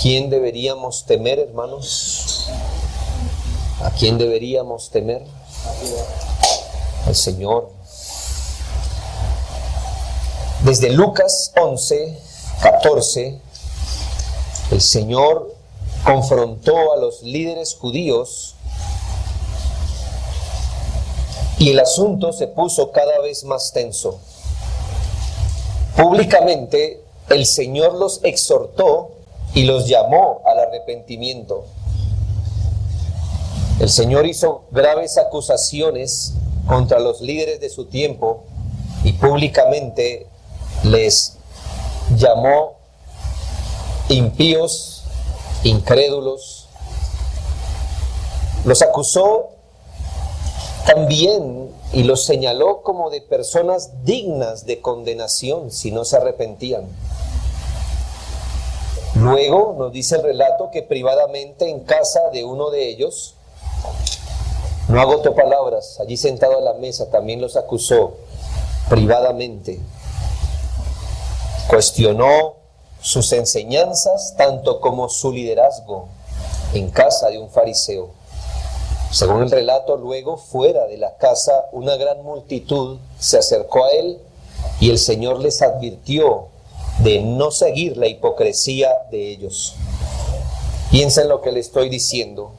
quién deberíamos temer, hermanos? ¿A quién deberíamos temer? Al Señor. Desde Lucas 11:14, el Señor confrontó a los líderes judíos y el asunto se puso cada vez más tenso. Públicamente, el Señor los exhortó y los llamó al arrepentimiento. El Señor hizo graves acusaciones contra los líderes de su tiempo y públicamente les llamó impíos, incrédulos. Los acusó también y los señaló como de personas dignas de condenación si no se arrepentían. Luego nos dice el relato que privadamente en casa de uno de ellos, no agotó palabras, allí sentado a la mesa también los acusó privadamente. Cuestionó sus enseñanzas tanto como su liderazgo en casa de un fariseo. Según el relato, luego fuera de la casa una gran multitud se acercó a él y el Señor les advirtió de no seguir la hipocresía de ellos. Piensa en lo que le estoy diciendo.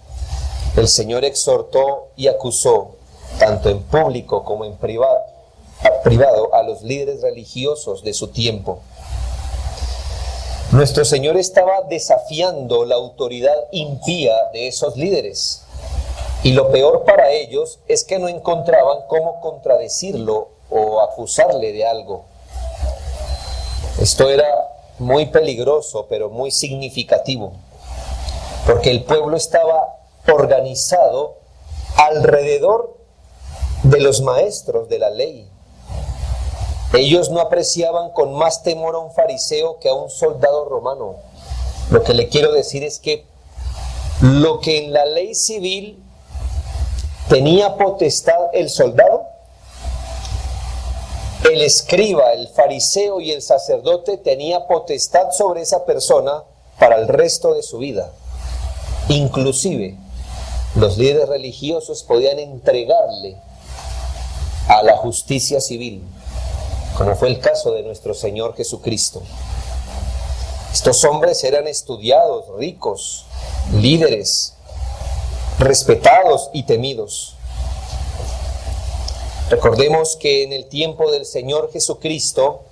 El Señor exhortó y acusó, tanto en público como en privado, a los líderes religiosos de su tiempo. Nuestro Señor estaba desafiando la autoridad impía de esos líderes. Y lo peor para ellos es que no encontraban cómo contradecirlo o acusarle de algo. Esto era muy peligroso, pero muy significativo, porque el pueblo estaba organizado alrededor de los maestros de la ley. Ellos no apreciaban con más temor a un fariseo que a un soldado romano. Lo que le quiero decir es que lo que en la ley civil tenía potestad el soldado, el escriba, el fariseo y el sacerdote tenía potestad sobre esa persona para el resto de su vida. Inclusive, los líderes religiosos podían entregarle a la justicia civil, como fue el caso de nuestro Señor Jesucristo. Estos hombres eran estudiados, ricos, líderes, respetados y temidos. Recordemos que en el tiempo del Señor Jesucristo,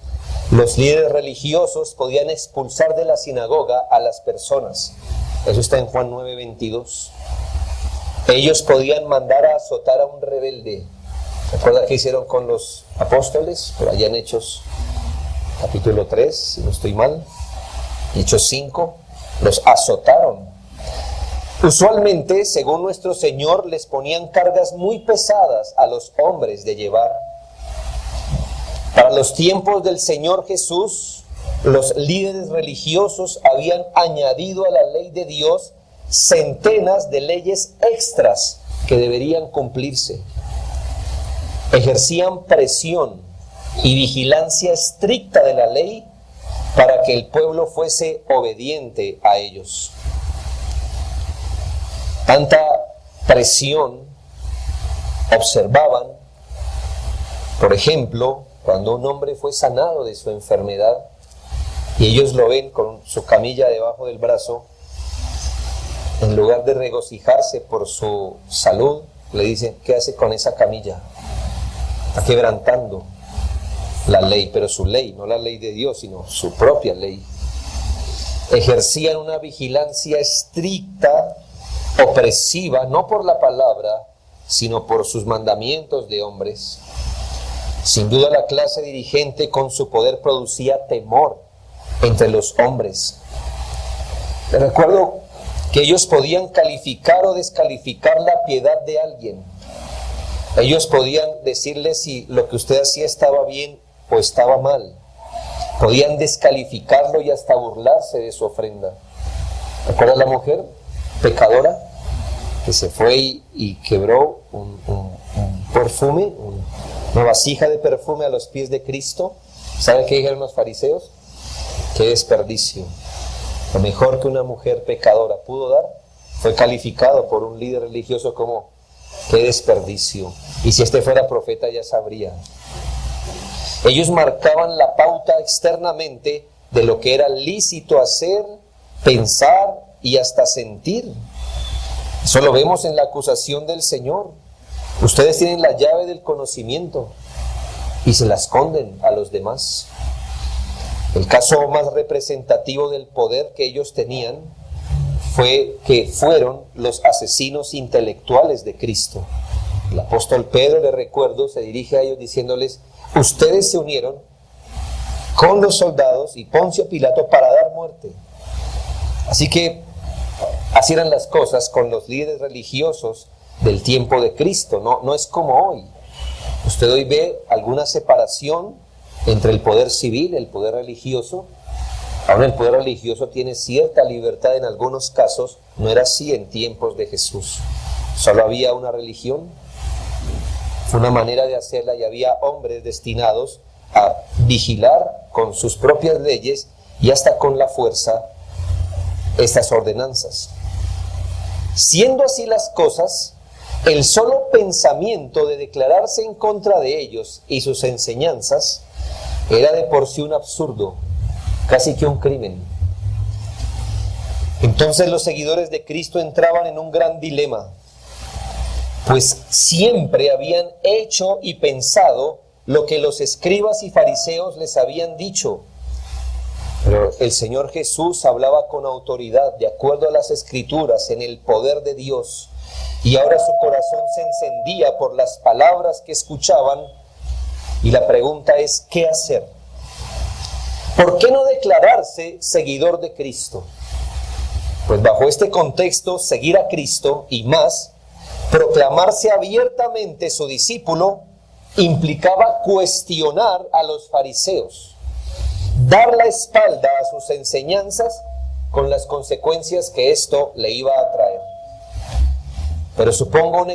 los líderes religiosos podían expulsar de la sinagoga a las personas. Eso está en Juan 9:22. Ellos podían mandar a azotar a un rebelde. ¿Recuerda qué hicieron con los apóstoles? Por allá en Hechos capítulo 3, si no estoy mal. Hechos 5, los azotaron. Usualmente, según nuestro Señor, les ponían cargas muy pesadas a los hombres de llevar. Para los tiempos del Señor Jesús, los líderes religiosos habían añadido a la ley de Dios centenas de leyes extras que deberían cumplirse. Ejercían presión y vigilancia estricta de la ley para que el pueblo fuese obediente a ellos. Tanta presión observaban, por ejemplo, cuando un hombre fue sanado de su enfermedad y ellos lo ven con su camilla debajo del brazo, en lugar de regocijarse por su salud, le dicen: ¿qué hace con esa camilla? Está quebrantando la ley, pero su ley, no la ley de Dios, sino su propia ley. Ejercían una vigilancia estricta, opresiva, no por la palabra, sino por sus mandamientos de hombres. Sin duda la clase dirigente con su poder producía temor entre los hombres. Les recuerdo que ellos podían calificar o descalificar la piedad de alguien. Ellos podían decirle si lo que usted hacía estaba bien o estaba mal. Podían descalificarlo y hasta burlarse de su ofrenda. ¿Recuerda la mujer pecadora que se fue y quebró un perfume, una vasija de perfume a los pies de Cristo? ¿Sabe qué dijeron los fariseos? ¡Qué desperdicio! lo mejor que una mujer pecadora pudo dar, fue calificado por un líder religioso como qué desperdicio. Y si este fuera profeta ya sabría. Ellos marcaban la pauta externamente de lo que era lícito hacer, pensar y hasta sentir. Eso lo vemos en la acusación del Señor. Ustedes tienen la llave del conocimiento y se la esconden a los demás. El caso más representativo del poder que ellos tenían fue que fueron los asesinos intelectuales de Cristo. El apóstol Pedro, les recuerdo, se dirige a ellos diciéndoles: ustedes se unieron con los soldados y Poncio Pilato para dar muerte. Así que así eran las cosas con los líderes religiosos del tiempo de Cristo. No es como hoy. Usted hoy ve alguna separación entre el poder civil y el poder religioso. Ahora el poder religioso tiene cierta libertad en algunos casos. No era así en tiempos de Jesús. Solo había una religión, fue una manera de hacerla, y había hombres destinados a vigilar con sus propias leyes y hasta con la fuerza estas ordenanzas. Siendo así las cosas, el solo pensamiento de declararse en contra de ellos y sus enseñanzas era de por sí un absurdo, casi que un crimen. Entonces los seguidores de Cristo entraban en un gran dilema, pues siempre habían hecho y pensado lo que los escribas y fariseos les habían dicho. Pero el Señor Jesús hablaba con autoridad, de acuerdo a las Escrituras, en el poder de Dios. Y ahora su corazón se encendía por las palabras que escuchaban. Y la pregunta es, ¿qué hacer? ¿Por qué no declararse seguidor de Cristo? Pues bajo este contexto, seguir a Cristo y más, proclamarse abiertamente su discípulo, implicaba cuestionar a los fariseos, dar la espalda a sus enseñanzas con las consecuencias que esto le iba a traer. Pero supongo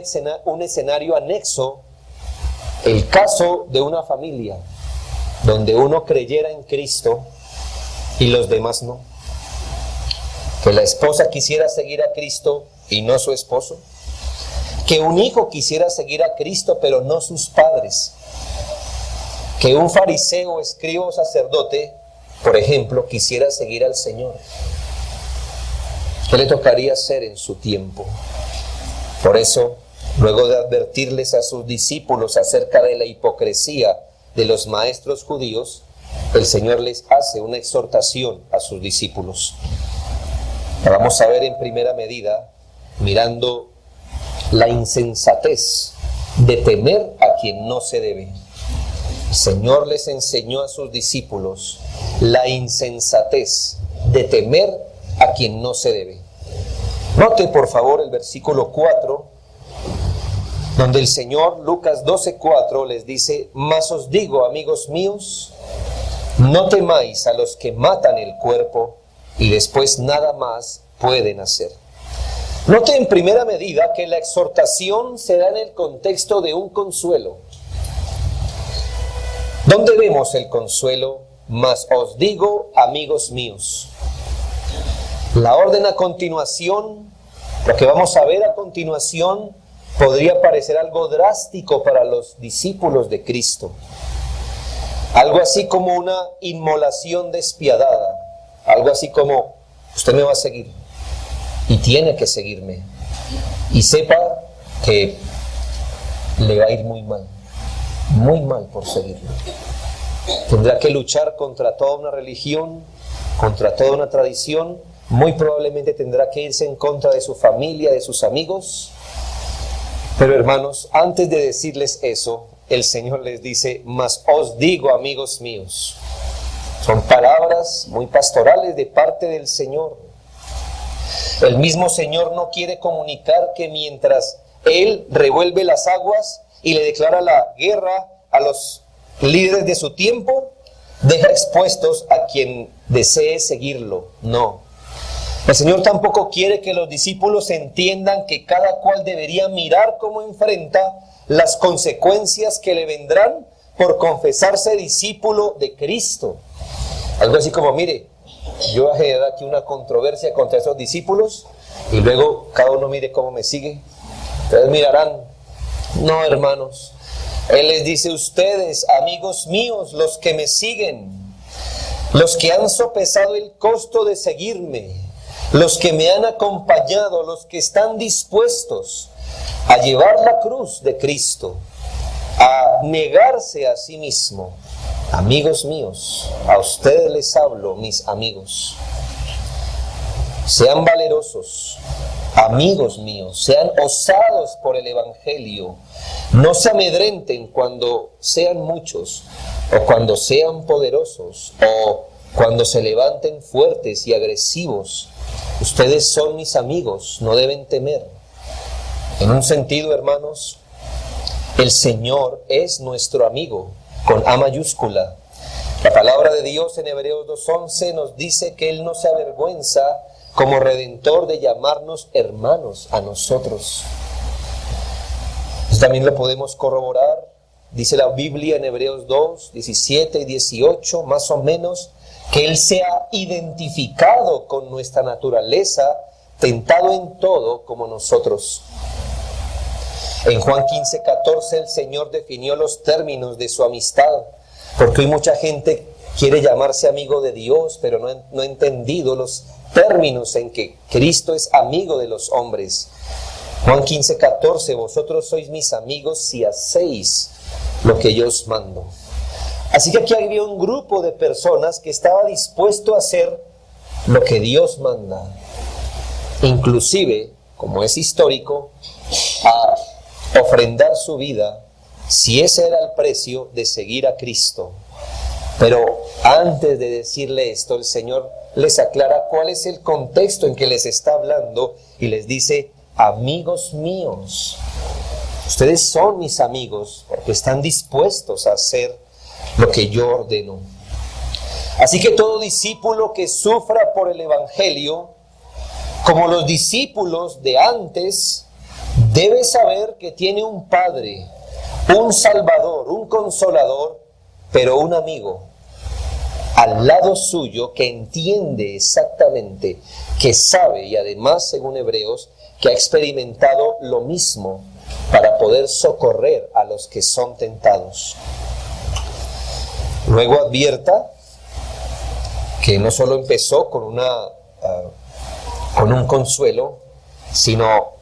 un escenario anexo, el caso de una familia donde uno creyera en Cristo y los demás no. Que la esposa quisiera seguir a Cristo y no su esposo. Que un hijo quisiera seguir a Cristo pero no sus padres. Que un fariseo, escriba o sacerdote, por ejemplo, quisiera seguir al Señor. ¿Qué le tocaría hacer en su tiempo? Por eso, luego de advertirles a sus discípulos acerca de la hipocresía de los maestros judíos, el Señor les hace una exhortación a sus discípulos. La vamos a ver en primera medida, mirando la insensatez de temer a quien no se debe. El Señor les enseñó a sus discípulos la insensatez de temer a quien no se debe. Note por favor el versículo 4, donde el Señor, Lucas 12:4, les dice: mas os digo, amigos míos, no temáis a los que matan el cuerpo y después nada más pueden hacer. Note en primera medida que la exhortación se da en el contexto de un consuelo. ¿Dónde vemos el consuelo? Mas os digo, amigos míos. La orden a continuación, lo que vamos a ver a continuación, podría parecer algo drástico para los discípulos de Cristo. Algo así como una inmolación despiadada. Algo así como, usted me va a seguir y tiene que seguirme. Y sepa que le va a ir muy mal por seguirlo. Tendrá que luchar contra toda una religión, contra toda una tradición. Muy probablemente tendrá que irse en contra de su familia, de sus amigos. Pero hermanos, antes de decirles eso, el Señor les dice: mas os digo, amigos míos. Son palabras muy pastorales de parte del Señor. El mismo Señor no quiere comunicar que mientras Él revuelve las aguas y le declara la guerra a los líderes de su tiempo, deja expuestos a quien desee seguirlo. No. El Señor tampoco quiere que los discípulos entiendan que cada cual debería mirar cómo enfrenta las consecuencias que le vendrán por confesarse discípulo de Cristo. Algo así como, mire, yo voy a generar aquí una controversia contra esos discípulos y luego cada uno mire cómo me sigue. Ustedes mirarán, no, hermanos, Él les dice: ustedes, amigos míos, los que me siguen, los que han sopesado el costo de seguirme, los que me han acompañado, los que están dispuestos a llevar la cruz de Cristo, a negarse a sí mismo, amigos míos, a ustedes les hablo, mis amigos. Sean valerosos, amigos míos, sean osados por el Evangelio. No se amedrenten cuando sean muchos, o cuando sean poderosos, o cuando se levanten fuertes y agresivos. Ustedes son mis amigos, no deben temer. En un sentido, hermanos, el Señor es nuestro amigo, con A mayúscula. La palabra de Dios en Hebreos 2:11 nos dice que Él no se avergüenza como Redentor de llamarnos hermanos a nosotros. Eso también lo podemos corroborar. Dice la Biblia en Hebreos 2, 17 y 18, más o menos, que Él se ha identificado con nuestra naturaleza, tentado en todo como nosotros. En Juan 15:14 el Señor definió los términos de su amistad, porque hoy mucha gente quiere llamarse amigo de Dios, pero no ha entendido los términos en que Cristo es amigo de los hombres. Juan 15:14, vosotros sois mis amigos si hacéis lo que yo os mando. Así que aquí había un grupo de personas que estaba dispuesto a hacer lo que Dios manda, inclusive, como es histórico, a ofrendar su vida, si ese era el precio de seguir a Cristo. Pero antes de decirle esto, el Señor les aclara cuál es el contexto en que les está hablando y les dice: amigos míos, ustedes son mis amigos porque están dispuestos a hacer lo que yo ordeno. Así que todo discípulo que sufra por el Evangelio, como los discípulos de antes, debe saber que tiene un Padre, un Salvador, un Consolador, pero un amigo al lado suyo que entiende exactamente, que sabe y además, según Hebreos, que ha experimentado lo mismo para poder socorrer a los que son tentados. Luego advierta que no solo empezó con un consuelo, sino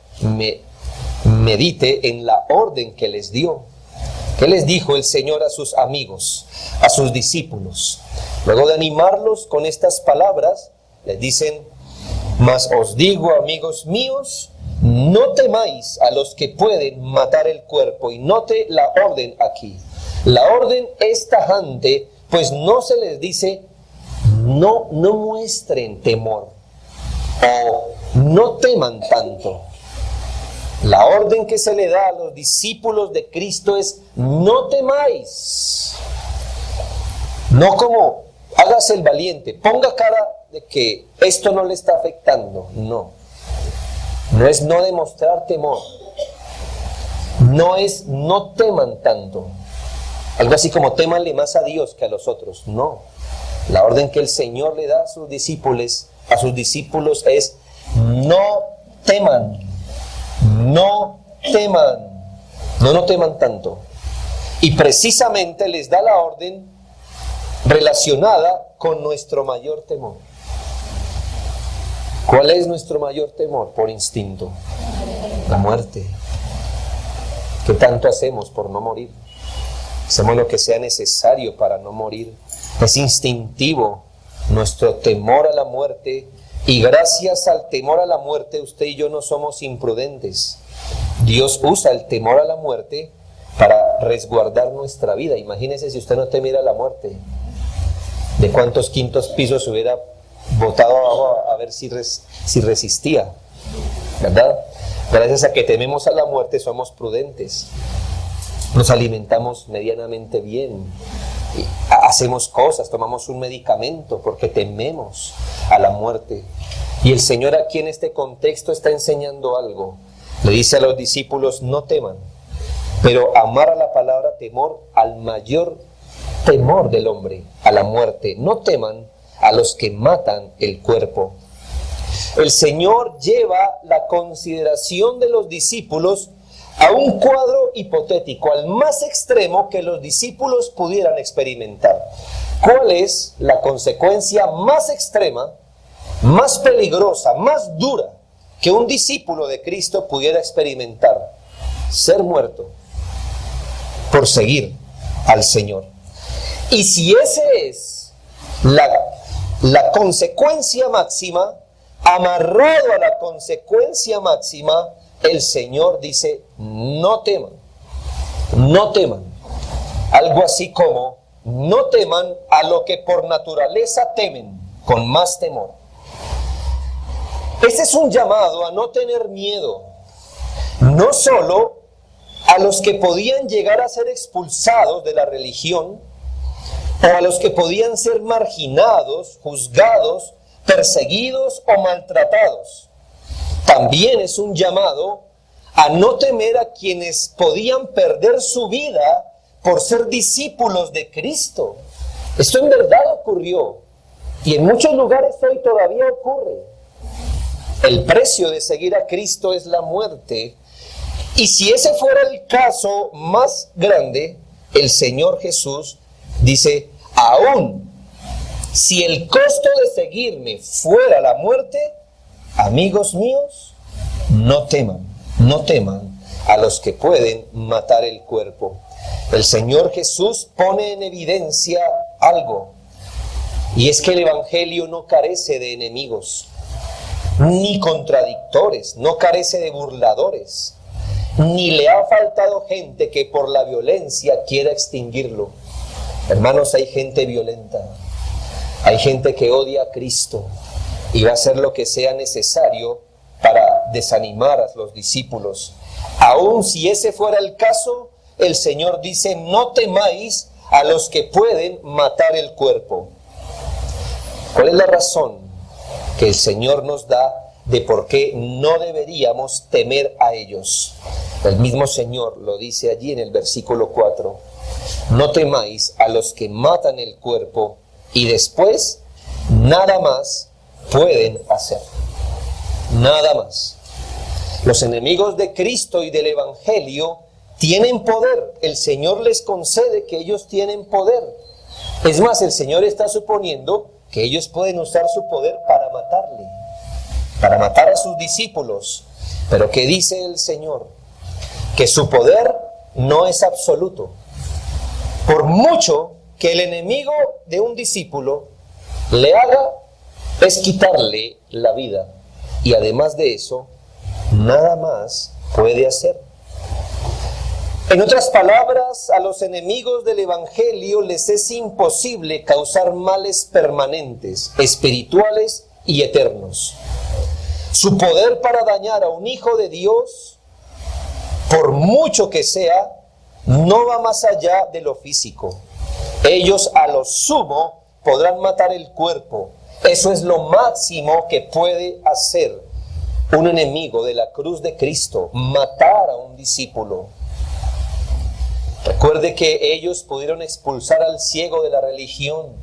medite en la orden que les dio. ¿Qué les dijo el Señor a sus amigos, a sus discípulos? Luego de animarlos con estas palabras, les dicen: mas os digo, amigos míos, no temáis a los que pueden matar el cuerpo. Y note la orden aquí. La orden es tajante, pues no se les dice no muestren temor o no teman tanto. La orden que se le da a los discípulos de Cristo es: no temáis. No como hágase el valiente, ponga cara de que esto no le está afectando. No es no demostrar temor, no es no teman tanto. Algo así como témanle más a Dios que a los otros. No, la orden que el Señor le da a sus discípulos es: no teman. No teman tanto. Y precisamente les da la orden relacionada con nuestro mayor temor. ¿Cuál es nuestro mayor temor? Por instinto: la muerte. ¿Qué tanto hacemos por no morir? Hacemos lo que sea necesario para no morir. Es instintivo nuestro temor a la muerte. Y gracias al temor a la muerte, usted y yo no somos imprudentes. Dios usa el temor a la muerte para resguardar nuestra vida. Imagínese si usted no temiera la muerte. ¿De cuántos quintos pisos hubiera botado abajo a ver si resistía? ¿Verdad? Gracias a que tememos a la muerte somos prudentes. Nos alimentamos medianamente bien. Hacemos cosas, tomamos un medicamento porque tememos a la muerte. Y el Señor aquí en este contexto está enseñando algo. Le dice a los discípulos: no teman. Pero amar a la palabra temor al mayor temor del hombre, a la muerte. No teman a los que matan el cuerpo. El Señor lleva la consideración de los discípulos a un cuadro hipotético, al más extremo que los discípulos pudieran experimentar. ¿Cuál es la consecuencia más extrema, más peligrosa, más dura que un discípulo de Cristo pudiera experimentar? Ser muerto por seguir al Señor. Y si esa es la consecuencia máxima, amarrado a la consecuencia máxima, el Señor dice: no teman, no teman. Algo así como: no teman a lo que por naturaleza temen, con más temor. Ese es un llamado a no tener miedo, no solo a los que podían llegar a ser expulsados de la religión, o a los que podían ser marginados, juzgados, perseguidos o maltratados. También es un llamado a no temer a quienes podían perder su vida por ser discípulos de Cristo. Esto en verdad ocurrió, y en muchos lugares hoy todavía ocurre. El precio de seguir a Cristo es la muerte, y si ese fuera el caso más grande, el Señor Jesús dice: aún si el costo de seguirme fuera la muerte, amigos míos, no teman a los que pueden matar el cuerpo. El Señor Jesús pone en evidencia algo, y es que el Evangelio no carece de enemigos, ni contradictores, no carece de burladores, ni le ha faltado gente que por la violencia quiera extinguirlo. Hermanos, hay gente violenta, hay gente que odia a Cristo y va a hacer lo que sea necesario para desanimar a los discípulos. Aun si ese fuera el caso, el Señor dice: no temáis a los que pueden matar el cuerpo. ¿Cuál es la razón que el Señor nos da de por qué no deberíamos temer a ellos? El mismo Señor lo dice allí en el versículo 4. No temáis a los que matan el cuerpo y después nada más pueden hacer. Nada más. Los enemigos de Cristo y del Evangelio tienen poder. El Señor les concede que ellos tienen poder. Es más, el Señor está suponiendo que ellos pueden usar su poder para matarle, para matar a sus discípulos. Pero ¿qué dice el Señor? Que su poder no es absoluto. Por mucho que el enemigo de un discípulo le haga, es quitarle la vida. Y además de eso, nada más puede hacer. En otras palabras, a los enemigos del Evangelio les es imposible causar males permanentes, espirituales y eternos. Su poder para dañar a un hijo de Dios, por mucho que sea, no va más allá de lo físico. Ellos a lo sumo podrán matar el cuerpo. Eso es lo máximo que puede hacer un enemigo de la cruz de Cristo: matar a un discípulo. Recuerde que ellos pudieron expulsar al ciego de la religión,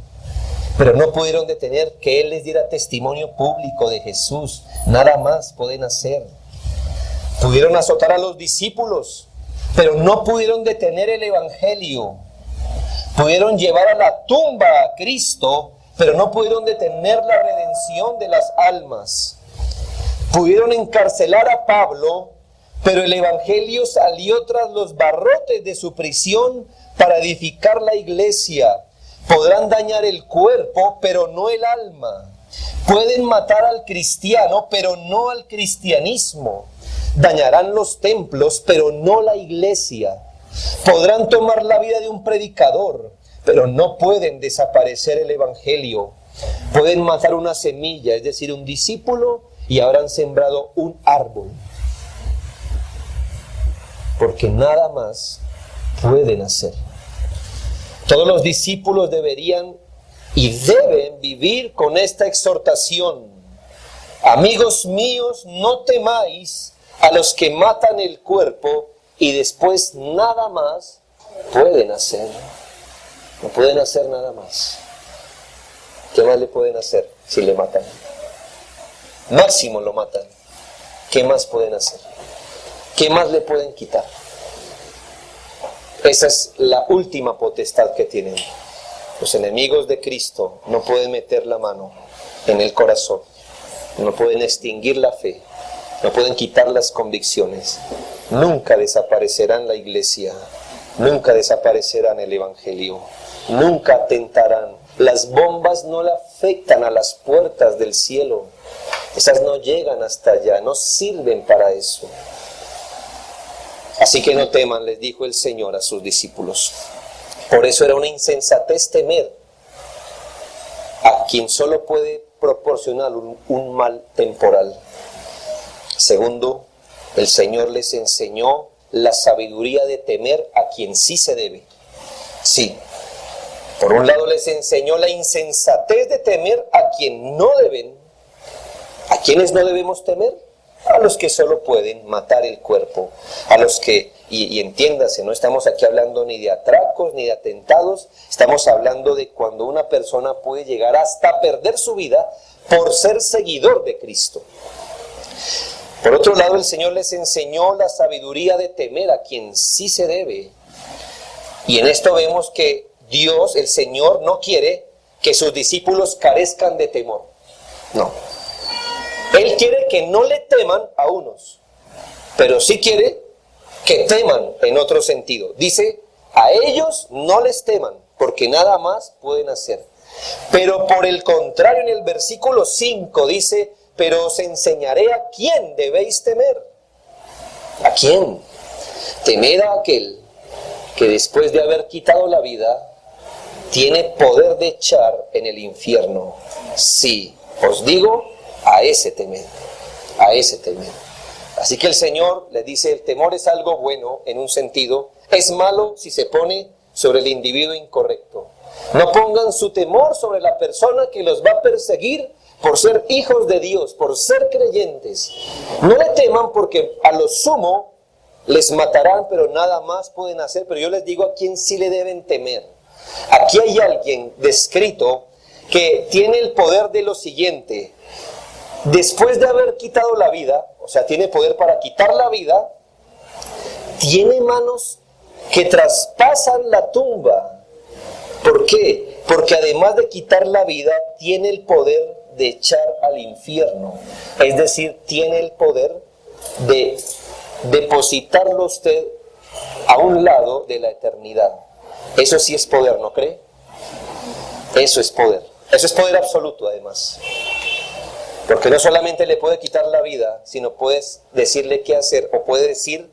pero no pudieron detener que él les diera testimonio público de Jesús. Nada más pueden hacer. Pudieron azotar a los discípulos, pero no pudieron detener el Evangelio. Pudieron llevar a la tumba a Cristo, pero no pudieron detener la redención de las almas. Pudieron encarcelar a Pablo, pero el Evangelio salió tras los barrotes de su prisión para edificar la iglesia. Podrán dañar el cuerpo, pero no el alma. Pueden matar al cristiano, pero no al cristianismo. Dañarán los templos, pero no la iglesia. Podrán tomar la vida de un predicador, pero no pueden desaparecer el Evangelio. Pueden matar una semilla, es decir, un discípulo, y habrán sembrado un árbol. Porque nada más pueden hacer. Todos los discípulos deberían y deben vivir con esta exhortación: amigos míos, no temáis a los que matan el cuerpo y después nada más pueden hacer. No pueden hacer nada más. ¿Qué más le pueden hacer si le matan? Máximo lo matan. ¿Qué más pueden hacer? ¿Qué más le pueden quitar? Esa es la última potestad que tienen. Los enemigos de Cristo no pueden meter la mano en el corazón, no pueden extinguir la fe, no pueden quitar las convicciones. Nunca desaparecerán la iglesia, nunca desaparecerán el evangelio, nunca atentarán. Las bombas no le afectan a las puertas del cielo. Esas no llegan hasta allá, no sirven para eso. Así que no teman, les dijo el Señor a sus discípulos. Por eso era una insensatez temer a quien solo puede proporcionar un mal temporal. Segundo, el Señor les enseñó la sabiduría de temer a quien sí se debe. Sí, por un lado les enseñó la insensatez de temer a quien no deben. ¿A quiénes no debemos temer? A los que solo pueden matar el cuerpo, a los que, y entiéndase, no estamos aquí hablando ni de atracos ni de atentados, estamos hablando de cuando una persona puede llegar hasta perder su vida por ser seguidor de Cristo. Por otro lado, el Señor les enseñó la sabiduría de temer a quien sí se debe. Y en esto vemos que Dios, el Señor, no quiere que sus discípulos carezcan de temor. No. Él quiere que no le teman a unos, pero sí quiere que teman en otro sentido. Dice, a ellos no les teman, porque nada más pueden hacer. Pero por el contrario, en el versículo 5 dice, pero os enseñaré a quién debéis temer. ¿A quién? Temed a aquel que después de haber quitado la vida, tiene poder de echar en el infierno. Sí, os digo, a ese temer, a ese temer. Así que el Señor le dice, el temor es algo bueno en un sentido, es malo si se pone sobre el individuo incorrecto. No pongan su temor sobre la persona que los va a perseguir por ser hijos de Dios, por ser creyentes. No le teman porque a lo sumo les matarán, pero nada más pueden hacer. Pero yo les digo a quién sí le deben temer. Aquí hay alguien descrito que tiene el poder de lo siguiente. Después de haber quitado la vida, o sea, tiene poder para quitar la vida, tiene manos que traspasan la tumba. ¿Por qué? Porque además de quitar la vida, tiene el poder de echar al infierno. Es decir, tiene el poder de depositarlo usted a un lado de la eternidad. Eso sí es poder, ¿no cree? Eso es poder. Eso es poder absoluto, además. Porque no solamente le puede quitar la vida, sino puedes decirle qué hacer, o puede decir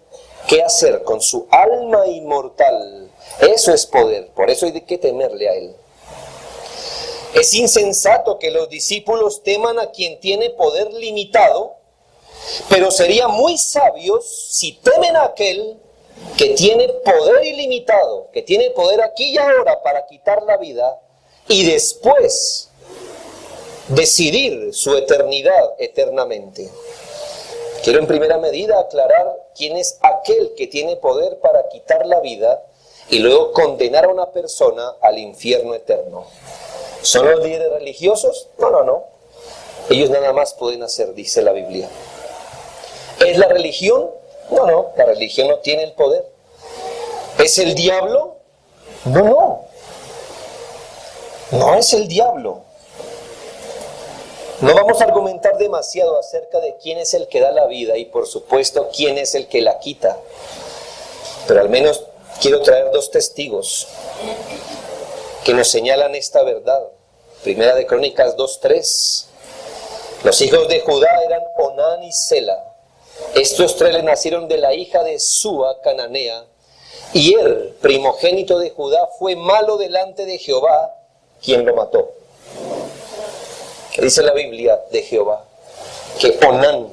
qué hacer con su alma inmortal. Eso es poder, por eso hay que temerle a él. Es insensato que los discípulos teman a quien tiene poder limitado, pero sería muy sabios si temen a aquel que tiene poder ilimitado, que tiene poder aquí y ahora para quitar la vida, y después decidir su eternidad eternamente. Quiero en primera medida aclarar quién es aquel que tiene poder para quitar la vida y luego condenar a una persona al infierno eterno. ¿Son los líderes religiosos? No. Ellos nada más pueden hacer, dice la Biblia. ¿Es la religión? No, la religión no tiene el poder. ¿Es el diablo? No es el diablo. No vamos a argumentar demasiado acerca de quién es el que da la vida y por supuesto quién es el que la quita. Pero al menos quiero traer dos testigos que nos señalan esta verdad. Primera de Crónicas 2:3. Los hijos de Judá eran Onán y Sela. Estos tres le nacieron de la hija de Súa, cananea, y Er, primogénito de Judá, fue malo delante de Jehová, quien lo mató. ¿Qué dice la Biblia de Jehová? Que Onán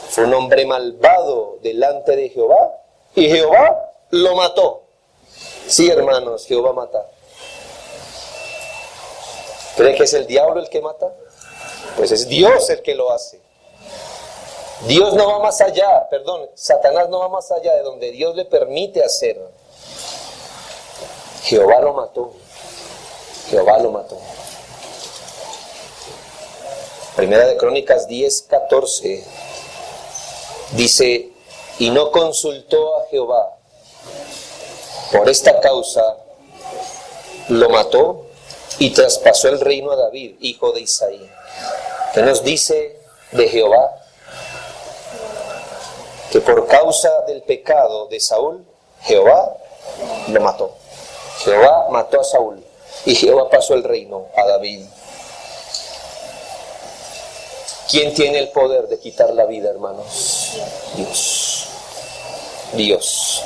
fue un hombre malvado delante de Jehová, y Jehová lo mató. Sí, hermanos, Jehová mata. ¿Cree que es el diablo el que mata? Pues es Dios el que lo hace. Dios no va más allá, Satanás no va más allá de donde Dios le permite hacer. Jehová lo mató. Jehová lo mató. Primera de Crónicas 10:14, dice: y no consultó a Jehová, por esta causa lo mató y traspasó el reino a David, hijo de Isaí. ¿Qué nos dice de Jehová? Que por causa del pecado de Saúl, Jehová lo mató. Jehová mató a Saúl y Jehová pasó el reino a David. ¿Quién tiene el poder de quitar la vida, hermanos? Dios. Dios.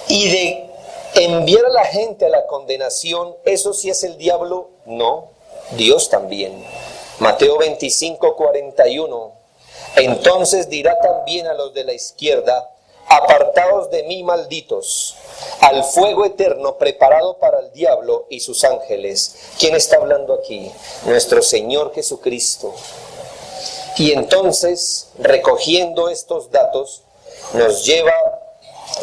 Y de enviar a la gente a la condenación, ¿eso sí es el diablo? No, Dios también. Mateo 25:41. Entonces dirá también a los de la izquierda: apartaos de mí, malditos, al fuego eterno preparado para el diablo y sus ángeles. ¿Quién está hablando aquí? Nuestro Señor Jesucristo. Y entonces, recogiendo estos datos, nos lleva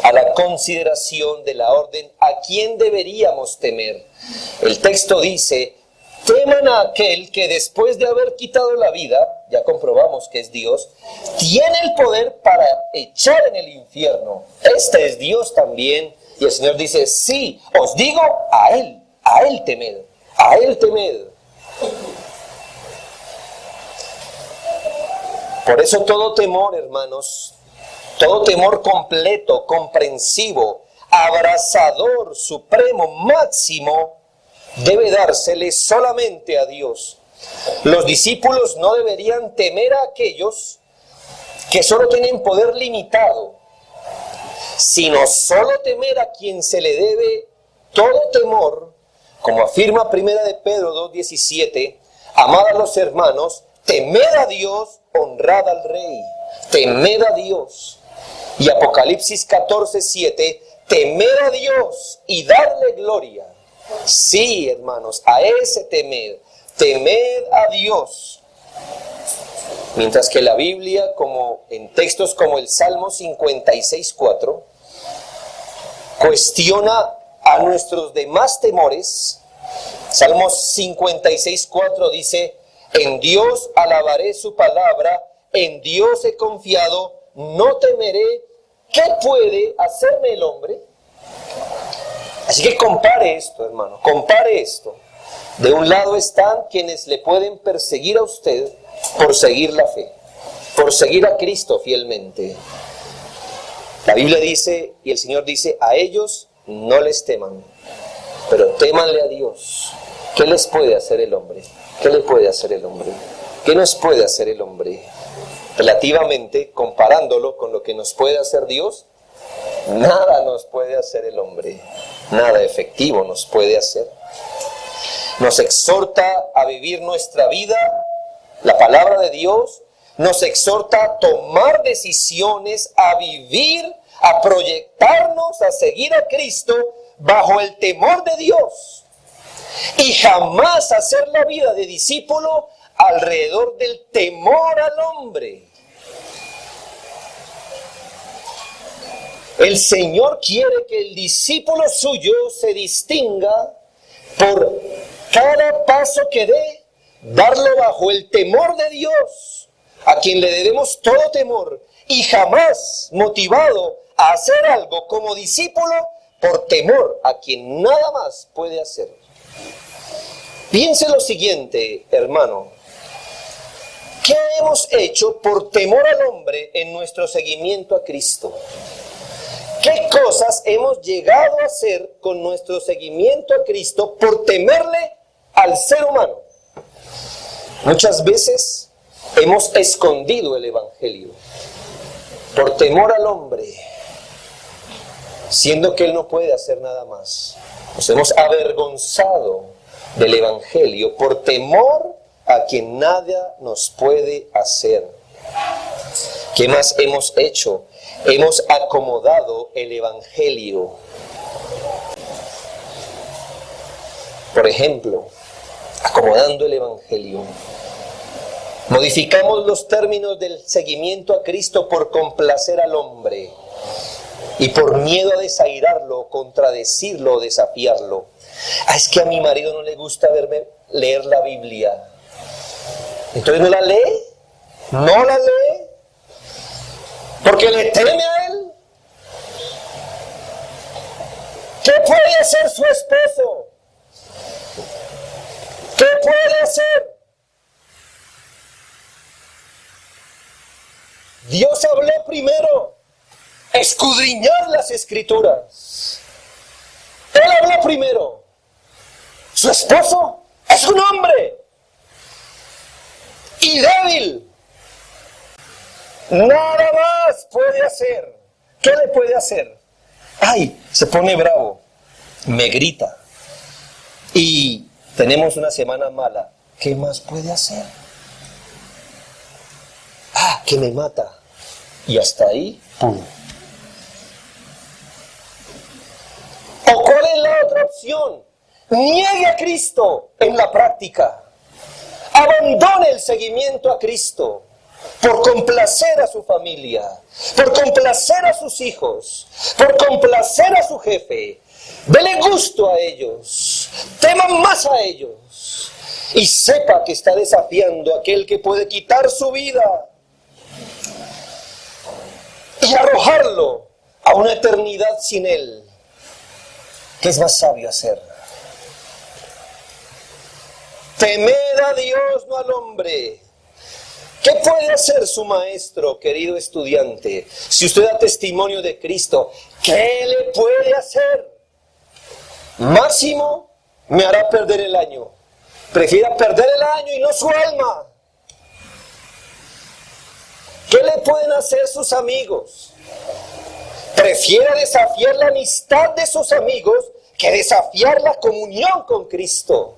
a la consideración de la orden a quién deberíamos temer. El texto dice: teman a aquel que después de haber quitado la vida, ya comprobamos que es Dios, tiene el poder para echar en el infierno. Este es Dios también. Y el Señor dice: sí, os digo, a Él temed, a Él temed. Por eso todo temor, hermanos, todo temor completo, comprensivo, abrazador, supremo, máximo, debe dársele solamente a Dios. Los discípulos no deberían temer a aquellos que solo tienen poder limitado, sino solo temer a quien se le debe todo temor, como afirma 1 de Pedro 2:17, amad a los hermanos, temed a Dios, honrad al Rey, temed a Dios. Y Apocalipsis 14:7, temed a Dios y dadle gloria. Sí, hermanos, a ese temed a Dios. Mientras que la Biblia, como en textos como el Salmo 56:4, cuestiona a nuestros demás temores. Salmo 56:4 dice: en Dios alabaré su palabra, en Dios he confiado, no temeré. ¿Qué puede hacerme el hombre? Así que compare esto, hermano, compare esto. De un lado están quienes le pueden perseguir a usted por seguir la fe, por seguir a Cristo fielmente. La Biblia dice, y el Señor dice: a ellos no les teman, pero témanle a Dios. ¿Qué les puede hacer el hombre? ¿Qué le puede hacer el hombre? ¿Qué nos puede hacer el hombre? Relativamente, comparándolo con lo que nos puede hacer Dios, nada nos puede hacer el hombre. Nada efectivo nos puede hacer. Nos exhorta a vivir nuestra vida, la palabra de Dios, nos exhorta a tomar decisiones, a vivir, a proyectarnos, a seguir a Cristo bajo el temor de Dios. Y jamás hacer la vida de discípulo alrededor del temor al hombre. El Señor quiere que el discípulo suyo se distinga por cada paso que dé, darlo bajo el temor de Dios, a quien le debemos todo temor, y jamás motivado a hacer algo como discípulo por temor a quien nada más puede hacer. Piense lo siguiente, hermano: ¿qué hemos hecho por temor al hombre en nuestro seguimiento a Cristo? ¿Qué cosas hemos llegado a hacer con nuestro seguimiento a Cristo por temerle al ser humano? Muchas veces hemos escondido el Evangelio por temor al hombre, siendo que Él no puede hacer nada más. Nos hemos avergonzado del Evangelio por temor a quien nada nos puede hacer. ¿Qué más hemos hecho? Hemos acomodado el Evangelio. Por ejemplo, acomodando el Evangelio, modificamos los términos del seguimiento a Cristo por complacer al hombre y por miedo a desairarlo, contradecirlo o desafiarlo. Es que a mi marido no le gusta verme leer la Biblia. Entonces no la lee, no la lee, porque le teme a él. ¿Qué puede hacer su esposo? ¿Qué puede hacer? Dios habló primero, escudriñar las Escrituras. Él habló primero. Su esposo es un hombre y débil. Nada más puede hacer. ¿Qué le puede hacer? Ay, se pone bravo, me grita. Y tenemos una semana mala. ¿Qué más puede hacer? Ah, que me mata. Y hasta ahí, ¡pum! ¿O cuál es la otra opción? Niegue a Cristo en la práctica. Abandone el seguimiento a Cristo por complacer a su familia, por complacer a sus hijos, por complacer a su jefe. Dele gusto a ellos, teman más a ellos y sepa que está desafiando a aquel que puede quitar su vida y arrojarlo a una eternidad sin él. ¿Qué es más sabio hacer? Temed a Dios, no al hombre. ¿Qué puede hacer su maestro, querido estudiante? Si usted da testimonio de Cristo, ¿qué le puede hacer? Máximo, me hará perder el año. Prefiera perder el año y no su alma. ¿Qué le pueden hacer sus amigos? Prefiera desafiar la amistad de sus amigos que desafiar la comunión con Cristo.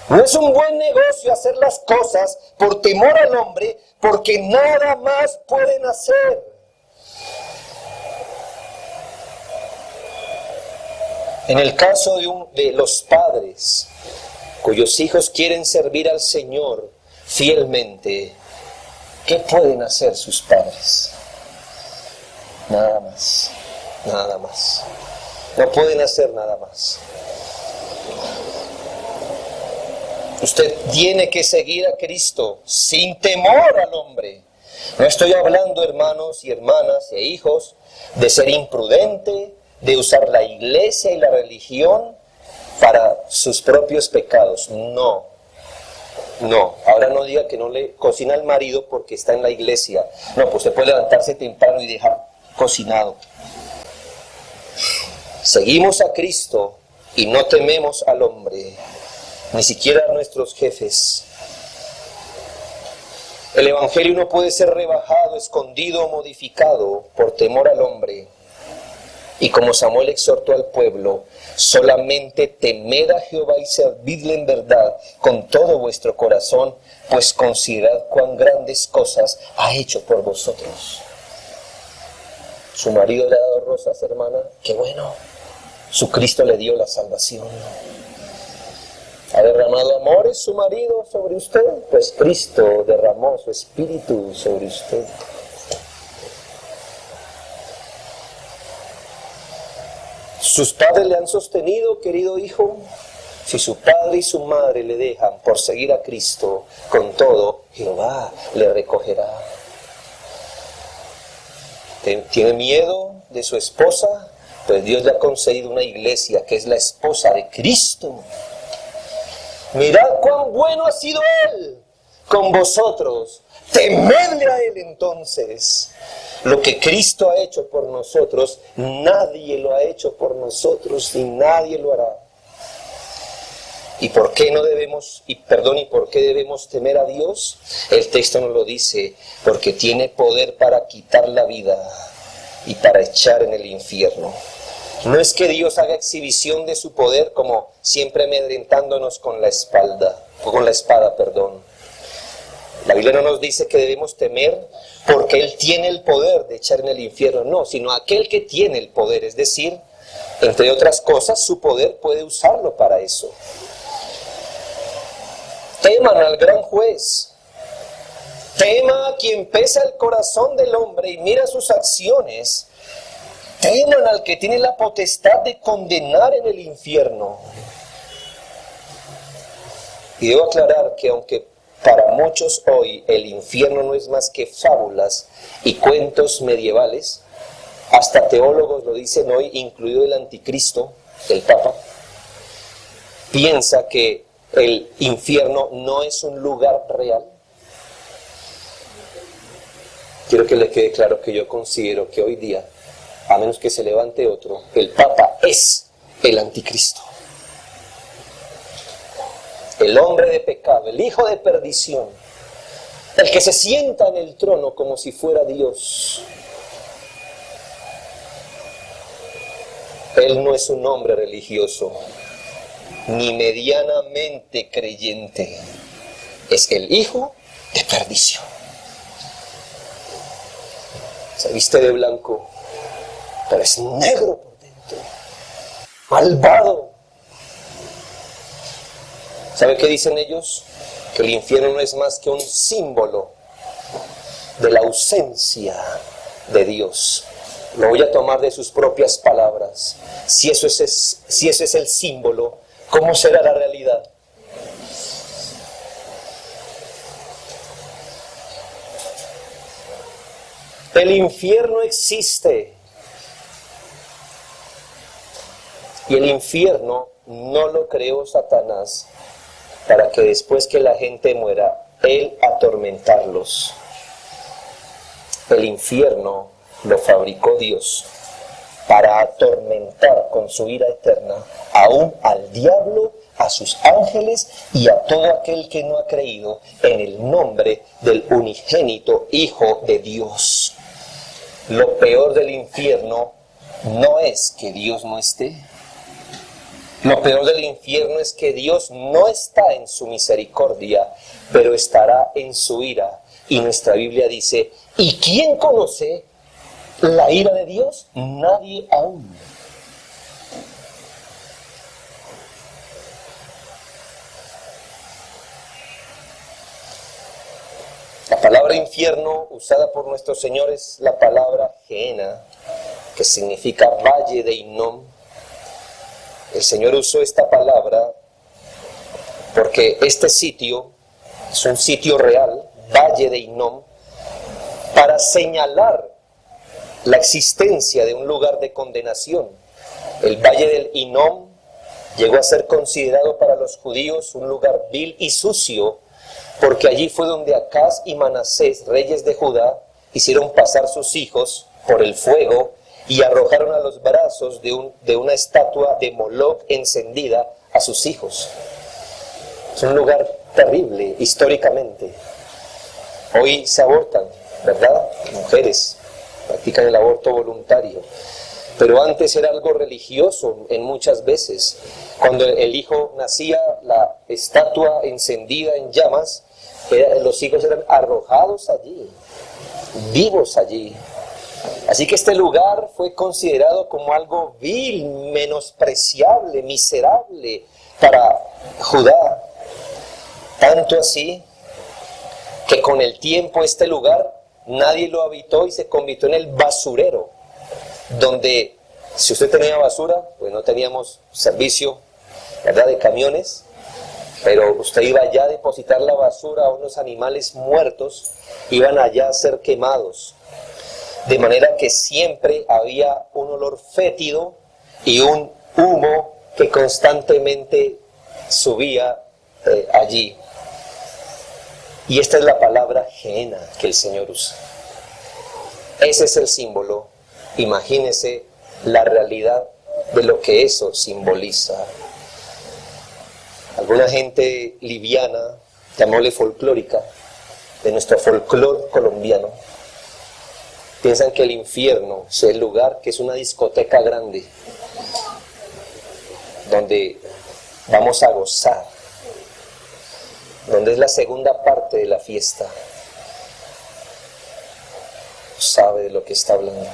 No es un buen negocio hacer las cosas por temor al hombre, porque nada más pueden hacer. En el caso de los padres cuyos hijos quieren servir al Señor fielmente, ¿qué pueden hacer sus padres? Nada más, nada más. No pueden hacer nada más. Usted tiene que seguir a Cristo sin temor al hombre. No estoy hablando, hermanos y hermanas e hijos, de ser imprudente, de usar la iglesia y la religión para sus propios pecados. No, no. Ahora no diga que no le cocina al marido porque está en la iglesia. No, pues usted puede levantarse temprano y dejar cocinado. Seguimos a Cristo y no tememos al hombre, ni siquiera a nuestros jefes. El evangelio no puede ser rebajado, escondido o modificado por temor al hombre. Y como Samuel exhortó al pueblo, solamente temed a Jehová y servidle en verdad con todo vuestro corazón, pues considerad cuán grandes cosas ha hecho por vosotros. Su marido le ha dado rosas, hermana, qué bueno. Su Cristo le dio la salvación. ¿Ha derramado amores su marido sobre usted? Pues Cristo derramó su espíritu sobre usted. ¿Sus padres le han sostenido, querido hijo? Si su padre y su madre le dejan por seguir a Cristo, con todo, Jehová le recogerá. ¿Tiene miedo de su esposa? Pues Dios le ha concedido una iglesia que es la esposa de Cristo. Mirad cuán bueno ha sido Él con vosotros. Temedle a Él entonces. Lo que Cristo ha hecho por nosotros, nadie lo ha hecho por nosotros, ni nadie lo hará. ¿Y por qué no debemos, y por qué debemos temer a Dios? El texto nos lo dice, porque tiene poder para quitar la vida y para echar en el infierno. No es que Dios haga exhibición de su poder como siempre amedrentándonos con la espada. La Biblia no nos dice que debemos temer porque Él tiene el poder de echar en el infierno, no, sino aquel que tiene el poder, es decir, entre otras cosas, su poder puede usarlo para eso. Teman al gran juez, tema a quien pesa el corazón del hombre y mira sus acciones, teman al que tiene la potestad de condenar en el infierno. Y debo aclarar que aunque para muchos hoy el infierno no es más que fábulas y cuentos medievales. Hasta teólogos lo dicen hoy, incluido el anticristo, el Papa, piensa que el infierno no es un lugar real. Quiero que le quede claro que yo considero que hoy día, a menos que se levante otro, el Papa es el anticristo. El hombre de pecado, el hijo de perdición, el que se sienta en el trono como si fuera Dios. Él no es un hombre religioso, ni medianamente creyente. Es el hijo de perdición. Se viste de blanco, pero es negro por dentro. Malvado. ¿Sabe qué dicen ellos? Que el infierno no es más que un símbolo de la ausencia de Dios. Lo voy a tomar de sus propias palabras. Si ese es el símbolo, ¿cómo será la realidad? El infierno existe. Y el infierno no lo creó Satanás para que después que la gente muera, él atormentarlos. El infierno lo fabricó Dios para atormentar con su ira eterna aún al diablo, a sus ángeles y a todo aquel que no ha creído en el nombre del unigénito Hijo de Dios. Lo peor del infierno no es que Dios no esté. Lo peor del infierno es que Dios no está en su misericordia, pero estará en su ira. Y nuestra Biblia dice, ¿y quién conoce la ira de Dios? Nadie aún. La palabra infierno usada por nuestro Señor es la palabra Gehenna, que significa valle de Hinnom. El Señor usó esta palabra porque este sitio es un sitio real, valle de Hinnom, para señalar la existencia de un lugar de condenación. El valle del Hinnom llegó a ser considerado para los judíos un lugar vil y sucio, porque allí fue donde Acaz y Manasés, reyes de Judá, hicieron pasar sus hijos por el fuego y arrojaron a los brazos de una estatua de Moloch encendida a sus hijos. Es un lugar terrible históricamente. Hoy se abortan, ¿verdad? Mujeres practican el aborto voluntario. Pero antes era algo religioso en muchas veces. Cuando el hijo nacía, la estatua encendida en llamas, los hijos eran arrojados allí, vivos allí. Así que este lugar fue considerado como algo vil, menospreciable, miserable para Judá. Tanto así que con el tiempo este lugar nadie lo habitó y se convirtió en el basurero, donde si usted tenía basura, pues no teníamos servicio, ¿verdad?, de camiones, pero usted iba allá a depositar la basura a unos animales muertos, iban allá a ser quemados, de manera que siempre había un olor fétido y un humo que constantemente subía allí. Y esta es la palabra Gehenna que el Señor usa. Ese es el símbolo. Imagínese la realidad de lo que eso simboliza. Alguna gente liviana, llamémosle folclórica, de nuestro folclor colombiano, piensan que el infierno es el lugar que es una discoteca grande, donde vamos a gozar, donde es la segunda parte de la fiesta. Sabe de lo que está hablando.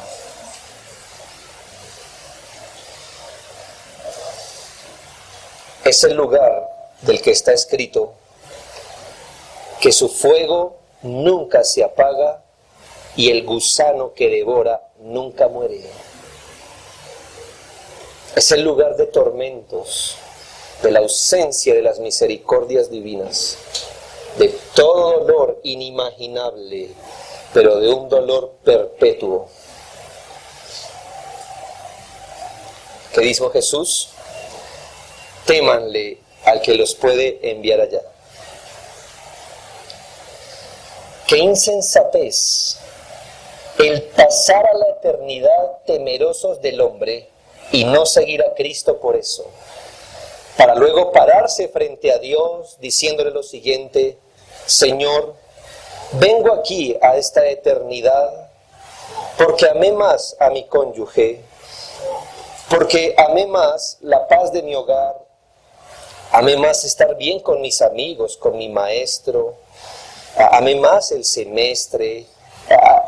Es el lugar del que está escrito que su fuego nunca se apaga y el gusano que devora nunca muere. Es el lugar de tormentos, de la ausencia de las misericordias divinas. de todo dolor inimaginable, pero de un dolor perpetuo. ¿Qué dijo Jesús? Témanle al que los puede enviar allá. ¡Qué insensatez! El pasar a la eternidad temerosos del hombre y no seguir a Cristo por eso, para luego pararse frente a Dios diciéndole lo siguiente: Señor, vengo aquí a esta eternidad porque amé más a mi cónyuge, porque amé más la paz de mi hogar, amé más estar bien con mis amigos, con mi maestro, amé más el semestre,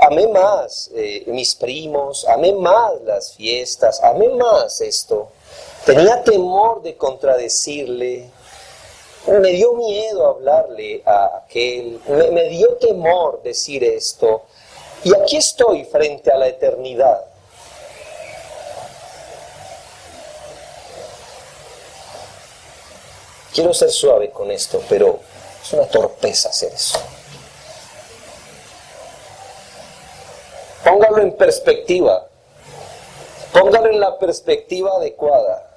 amé más mis primos, amé más las fiestas, amé más esto. Tenía temor de contradecirle, me dio miedo hablarle a aquel, me dio temor decir esto. Y aquí estoy frente a la eternidad. Quiero ser suave con esto, pero es una torpeza hacer eso. Póngalo en perspectiva. Póngalo en la perspectiva adecuada.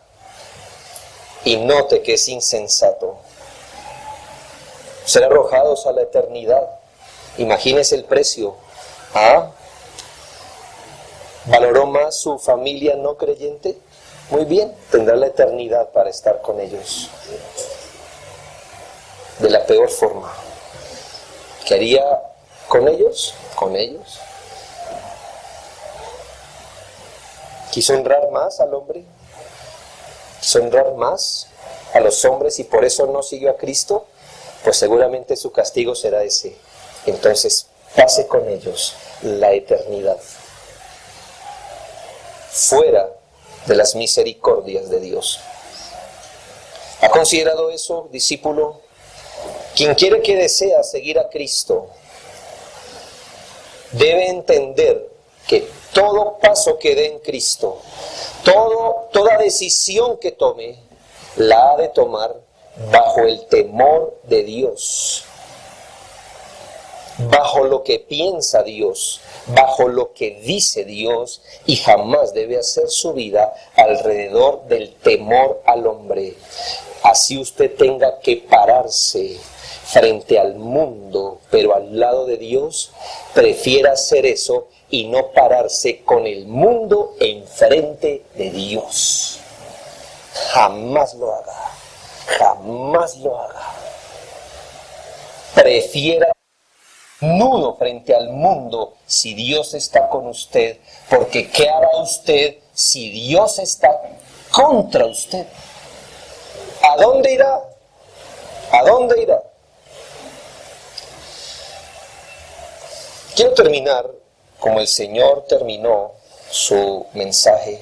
Y note que es insensato. Ser arrojados a la eternidad. Imagínese el precio. ¿Valoró más su familia no creyente? Muy bien, tendrá la eternidad para estar con ellos. De la peor forma. ¿Qué haría con ellos? Con ellos. ¿Quiso honrar más al hombre? ¿Quiso honrar más a los hombres y por eso no siguió a Cristo? Pues seguramente su castigo será ese. Entonces, pase con ellos la eternidad. Fuera de las misericordias de Dios. ¿Ha considerado eso, discípulo? Quien quiere que desea seguir a Cristo debe entender que todo paso que dé en Cristo, toda decisión que tome, la ha de tomar bajo el temor de Dios, bajo lo que piensa Dios, bajo lo que dice Dios, y jamás debe hacer su vida alrededor del temor al hombre. Así usted tenga que pararse frente al mundo, pero al lado de Dios, prefiera hacer eso y no pararse con el mundo enfrente de Dios. Jamás lo haga. Jamás lo haga. Prefiera nudo frente al mundo si Dios está con usted, porque ¿qué hará usted si Dios está contra usted? ¿A dónde irá? ¿A dónde irá? Quiero terminar como el Señor terminó su mensaje.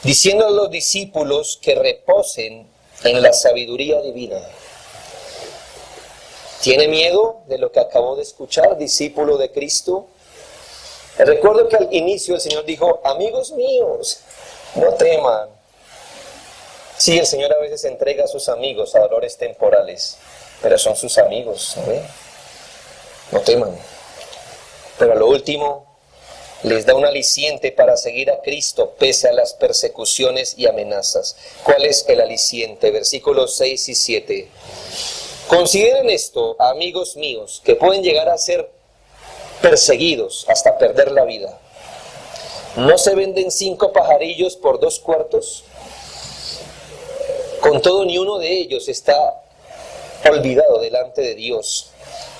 Diciendo a los discípulos que reposen en la sabiduría divina. ¿Tiene miedo de lo que acabó de escuchar, discípulo de Cristo? Recuerdo que al inicio el Señor dijo: amigos míos, no teman. Sí, el Señor a veces entrega a sus amigos a dolores temporales, pero son sus amigos, ¿sabe? No teman. Pero a lo último les da un aliciente para seguir a Cristo pese a las persecuciones y amenazas. ¿Cuál es el aliciente? Versículos 6 y 7. Consideren esto, amigos míos, que pueden llegar a ser perseguidos hasta perder la vida. ¿No se venden 5 pajarillos por 2 cuartos? Con todo, ni uno de ellos está olvidado delante de Dios,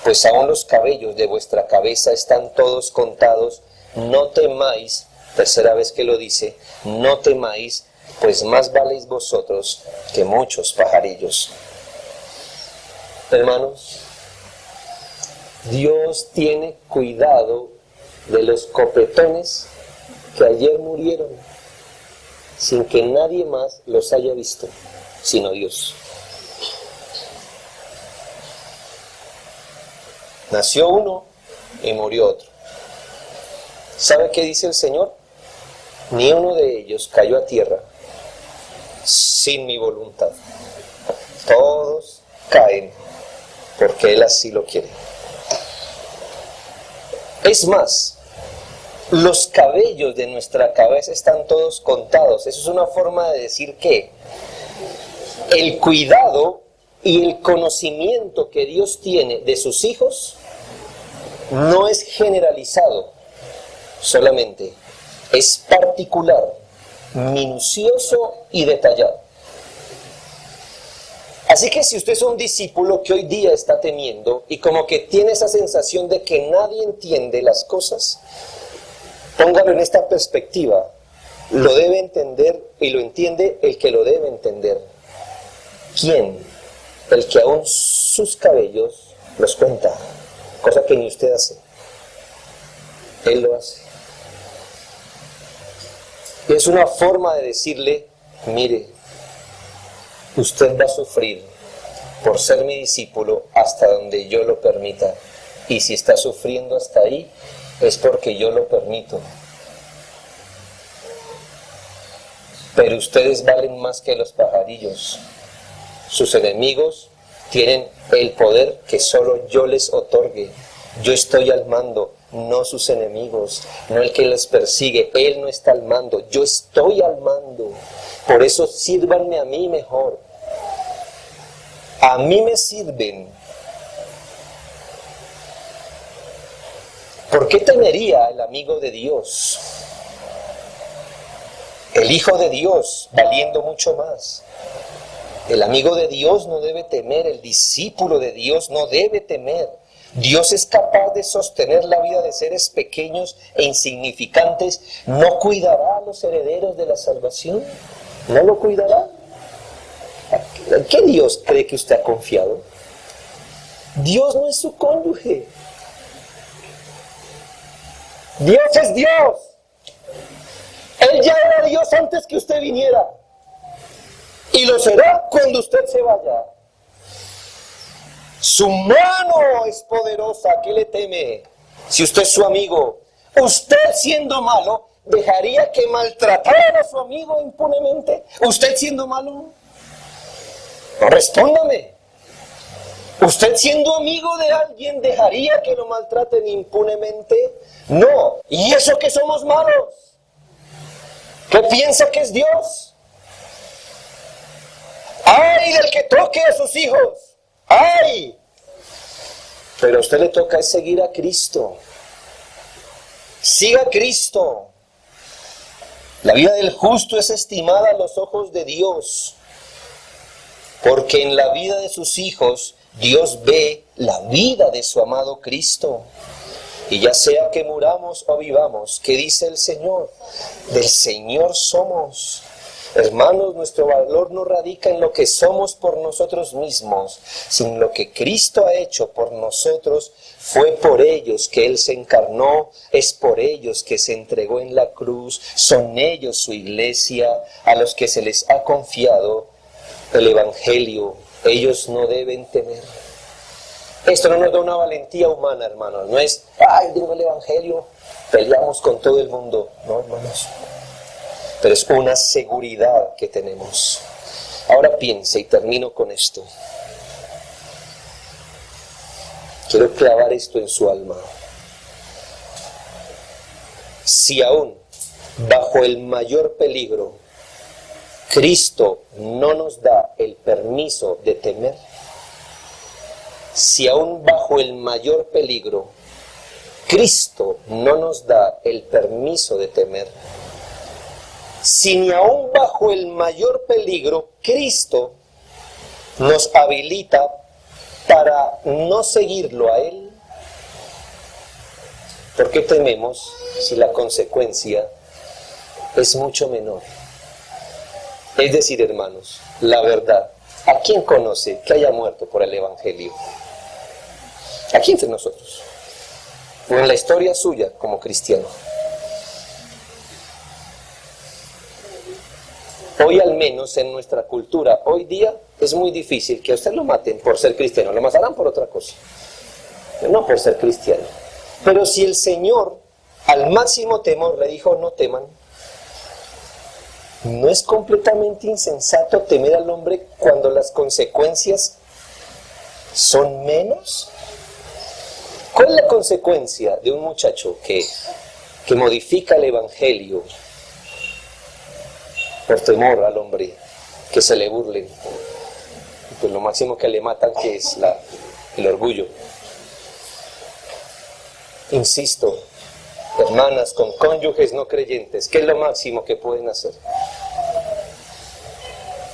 pues aún los cabellos de vuestra cabeza están todos contados. No temáis, tercera vez que lo dice, no temáis, pues más valéis vosotros que muchos pajarillos. Hermanos, Dios tiene cuidado de los copetones que ayer murieron, sin que nadie más los haya visto, sino Dios. Nació uno y murió otro. ¿Sabe qué dice el Señor? ni uno de ellos cayó a tierra sin mi voluntad. Todos caen porque Él así lo quiere. Es más, los cabellos de nuestra cabeza están todos contados. Eso es una forma de decir que el cuidado y el conocimiento que Dios tiene de sus hijos no es generalizado solamente, es particular, minucioso y detallado. Así que si usted es un discípulo que hoy día está temiendo y como que tiene esa sensación de que nadie entiende las cosas, póngalo en esta perspectiva. Lo debe entender y lo entiende el que lo debe entender. ¿Quién? El que aún sus cabellos los cuenta, cosa que ni usted hace. Él lo hace. Y es una forma de decirle, mire, usted va a sufrir por ser mi discípulo hasta donde yo lo permita. Y si está sufriendo hasta ahí, es porque yo lo permito. Pero ustedes valen más que los pajarillos. Sus enemigos tienen el poder que solo yo les otorgue. Yo estoy al mando, no sus enemigos, no el que les persigue. Él no está al mando, yo estoy al mando. Por eso sírvanme a mí mejor. A mí me sirven. ¿Por qué temería el amigo de Dios? El Hijo de Dios, valiendo mucho más. El amigo de Dios no debe temer, el discípulo de Dios no debe temer. Dios es capaz de sostener la vida de seres pequeños e insignificantes. ¿No cuidará a los herederos de la salvación? ¿No lo cuidará? ¿En qué Dios cree que usted ha confiado? Dios no es su cónyuge. Dios es Dios. Él ya era Dios antes que usted viniera. Y lo será cuando usted se vaya. Su mano es poderosa. ¿Qué le teme? Si usted es su amigo, usted siendo malo, ¿dejaría que maltrataran a su amigo impunemente? ¿Usted siendo malo? No, respóndame. ¿Usted siendo amigo de alguien dejaría que lo maltraten impunemente? No. ¿Y eso que somos malos? ¿Qué piensa que es Dios? ¡Ay del que toque a sus hijos! ¡Ay! Pero a usted le toca es seguir a Cristo. Siga a Cristo. La vida del justo es estimada a los ojos de Dios, porque en la vida de sus hijos Dios ve la vida de su amado Cristo. Y ya sea que muramos o vivamos, ¿qué dice el Señor? Del Señor somos. Hermanos, nuestro valor no radica en lo que somos por nosotros mismos, sino en lo que Cristo ha hecho por nosotros. Fue por ellos que Él se encarnó, es por ellos que se entregó en la cruz, son ellos su iglesia, a los que se les ha confiado el Evangelio. Ellos no deben temer. Esto no nos da una valentía humana, hermanos. No es, ay, digo el Evangelio, peleamos con todo el mundo. No, hermanos. Pero es una seguridad que tenemos. Ahora piense, y termino con esto. Quiero clavar esto en su alma. Si aún bajo el mayor peligro Cristo no nos da el permiso de temer, si aún bajo el mayor peligro Cristo no nos da el permiso de temer, si ni aún bajo el mayor peligro Cristo nos habilita para no seguirlo a Él, ¿por qué tememos si la consecuencia es mucho menor? Es decir, hermanos, la verdad, ¿a quién conoce que haya muerto por el Evangelio? ¿A quién de nosotros? O en la historia suya como cristiano. Hoy al menos en nuestra cultura, hoy día es muy difícil que a usted lo maten por ser cristiano, lo matarán por otra cosa, no por ser cristiano. Pero si el Señor al máximo temor le dijo no teman, ¿No es completamente insensato temer al hombre cuando las consecuencias son menos? ¿Cuál es la consecuencia de un muchacho que modifica el evangelio por temor al hombre, que se le burlen? Pues lo máximo que le matan, que es el orgullo. Insisto, hermanas con cónyuges no creyentes, ¿qué es lo máximo que pueden hacer?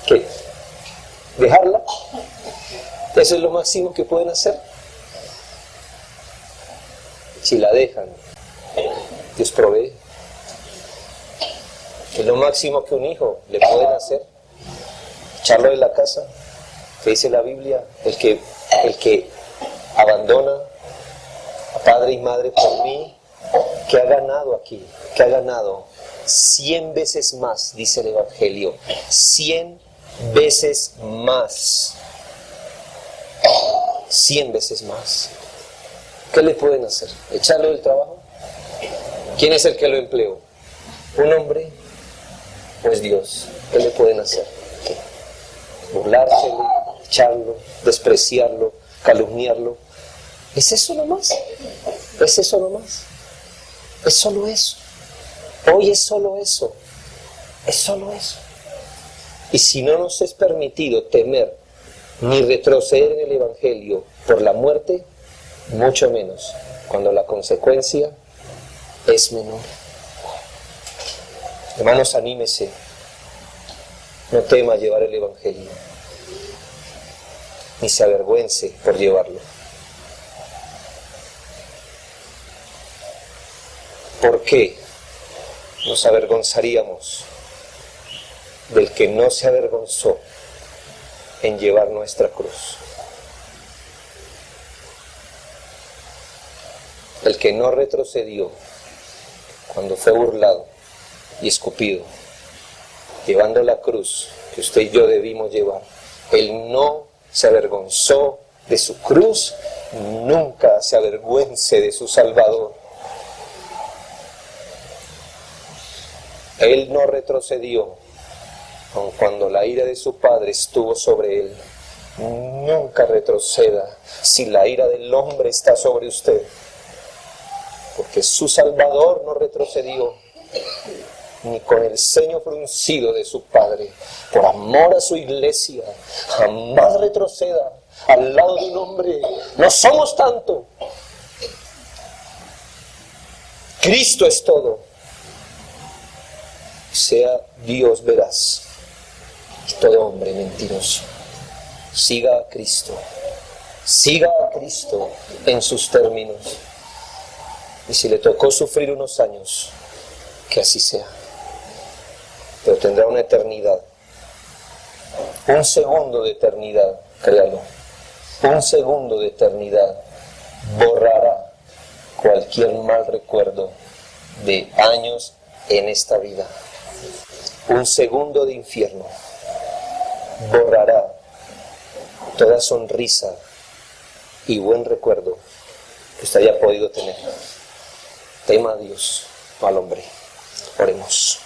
¿Qué? ¿Dejarla? ¿Eso es lo máximo que pueden hacer? Si la dejan, Dios provee. ¿Qué es lo máximo que un hijo le pueden hacer? Echarlo de la casa. ¿Qué dice la Biblia? El que abandona a padre y madre por mí, ¿qué ha ganado aquí? ¿Qué ha ganado? 100 veces más, dice el Evangelio. 100 veces más. 100 veces más. ¿Qué le pueden hacer? ¿Echarlo del trabajo? ¿Quién es el que lo empleó? ¿Un hombre? Pues Dios. ¿Qué le pueden hacer? ¿Qué? Burlárselo, echarlo, despreciarlo, calumniarlo. ¿Es eso nomás? ¿Es eso nomás? Es solo eso. Hoy es solo eso. Es solo eso. Y si no nos es permitido temer ni retroceder en el Evangelio por la muerte, mucho menos cuando la consecuencia es menor. Hermanos, anímese. No tema llevar el Evangelio, ni se avergüence por llevarlo. ¿Por qué nos avergonzaríamos del que no se avergonzó en llevar nuestra cruz? El que no retrocedió cuando fue burlado y escupido, llevando la cruz que usted y yo debimos llevar. Él no se avergonzó de su cruz, nunca se avergüence de su Salvador. Él no retrocedió, aun cuando la ira de su Padre estuvo sobre él. Nunca retroceda si la ira del hombre está sobre usted, porque su Salvador no retrocedió, ni con el ceño fruncido de su Padre. Por amor a su iglesia, jamás retroceda al lado de un hombre. No somos tanto. Cristo es todo. Sea Dios veraz y todo hombre mentiroso. Siga a Cristo. Siga a Cristo en sus términos. Y si le tocó sufrir unos años, que así sea. Pero tendrá una eternidad. Un segundo de eternidad, créalo. Un segundo de eternidad borrará cualquier mal recuerdo de años en esta vida. Un segundo de infierno borrará toda sonrisa y buen recuerdo que usted haya podido tener. Tema a Dios, no al hombre. Oremos.